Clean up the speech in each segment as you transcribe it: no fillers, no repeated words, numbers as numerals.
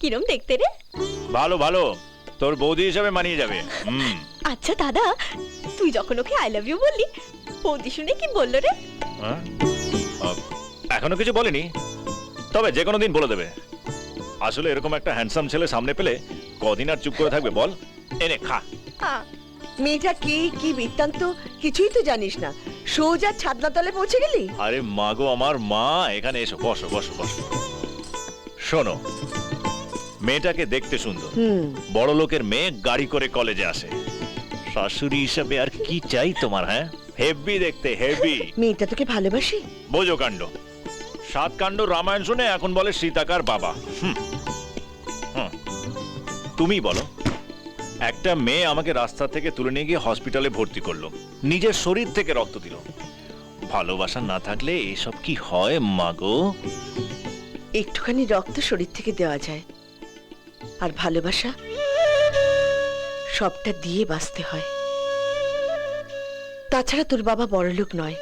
কিরম দেখতে রে? ভালো ভালো, তোর বৌদি হিসাবে মানিয়ে যাবে। আচ্ছা দাদা, তুই যখন ওকে আই লাভ ইউ বললি, বৌদি শুনে কি বললো রে? এখনো কিছু বলেনি, তবে যে কোনো দিন বলে দেবে। আসলে এরকম একটা হ্যান্ডসাম ছেলে সামনে পেলে কদিন আর চুপ করে থাকবে বল? এনে খা। মেয়েটা কে, কি বৃত্তান্ত কিছুই তো জানিস না, সোজা ছাদনা তলে পৌঁছে গেলি। আরে মা গো আমার মা, এখানে এসো, বসো বসো বসো। শোনো, মেয়েটাকে দেখতে সুন্দর, বড় লোকের মেয়ে, গাড়ি করে কলেজে আসে। শাশুড়ি হিসাবে আর কি চাই তোমার? হ্যাঁ, হেভি দেখতে, হেভি। মেয়েটা তোকে ভালোবাসি? বোঝো কাণ্ড, 7 কাণ্ড রামায়ণ শুনে এখন বলে সীতাকার বাবা। তুমি বলো, একটা মেয়ে আমাকে রাস্তা থেকে তুলে নিয়ে গিয়ে হসপিটালে ভর্তি করলো, নিজের শরীর থেকে রক্ত দিল। ভালোবাসা না থাকলে এসব কি হয় মাগো? একটুখানি রক্ত শরীর থেকে দেওয়া যায়, আর ভালোবাসা সবটা দিয়ে বাঁচতে হয়। তাছাড়া তোর বাবা বড়লোক নয়,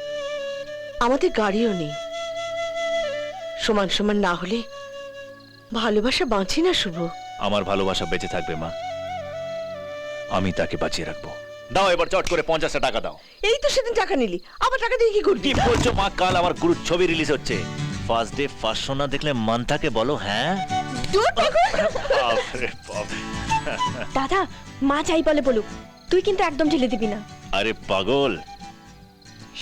আমাদের গাড়িও নেই। সমান সমান না হলে ভালোবাসা বাঁচে না শুভ। আমার ভালোবাসা বেঁচে থাকবে মা, আমি তাকে বাঁচিয়ে রাখবো। দাও এবার চট করে 50 টাকা দাও। এই তো সেদিন টাকা নিলি, আবার টাকা দিয়ে কি করবি? কি বলছো মা? কাল আমার গুরুর ছবি রিলিজ হচ্ছে, ফার্স্ট ডে ফার্স্ট শো না দেখলে মান থাকে বলো? হ্যাঁ বাপরে বাপ। দাদা, মা চাই বলে বলুক, তুই কিন্তু একদম ঢেলে দিবি না। আরে পাগল,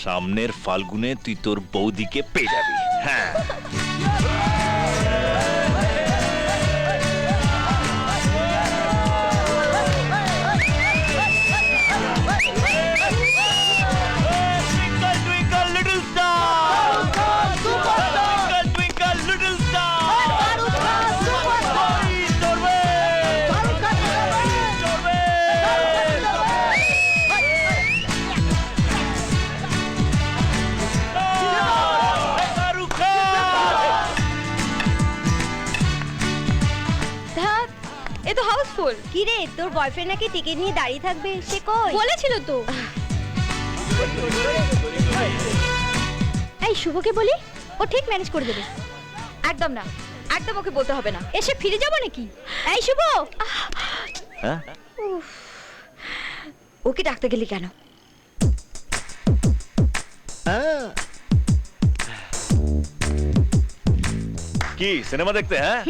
সামনের ফাল্গুনে তুই তোর বৌদিকে পেয়ে যাবি। হ্যাঁ এ তো হাউসফুল। কি রে, তোর বয়ফ্রেন্ড নাকি টিকিট নিয়ে দাঁড়িয়ে থাকবে, সে কই? বলেছিল তো। এই শুভকে বলি, ও ঠিক ম্যানেজ করে দেবে। একদম না, একদম ওকে বলতে হবে না। এসে ফিরে যাবো নাকি? এই শুভ, হ্যাঁ ওকে ডাকতে গেলি কেন? কি সিনেমা দেখতে? হ্যাঁ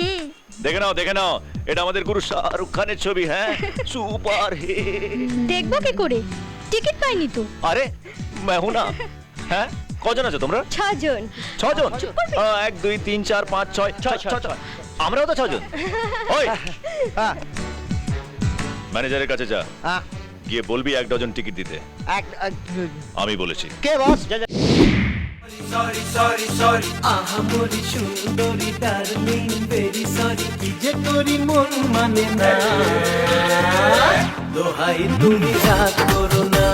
দেখে নাও দেখে নাও, এটা আমাদের গুরু শাহরুখ খানের ছবি। হ্যাঁ সুপার হিট। দেখবো কি করে? টিকিট পাইনি তো। আরে মেহু না। হ্যাঁ কজন আছো তোমরা? 6 জন। 6 জন? 1 2 3 4 5 6 আমরাও তো 6 জন। ওই ম্যানেজারের কাছে যা, গিয়ে বলবি 1 ডজন টিকিট দিতে। আমি বলেছি। কে বস? সরি সরি সরি আহামরি সুন্দরী ডার্লিং ভেরি সরি, কি যে করি মন মানে না, দোহাই তুমি রাগ করো না।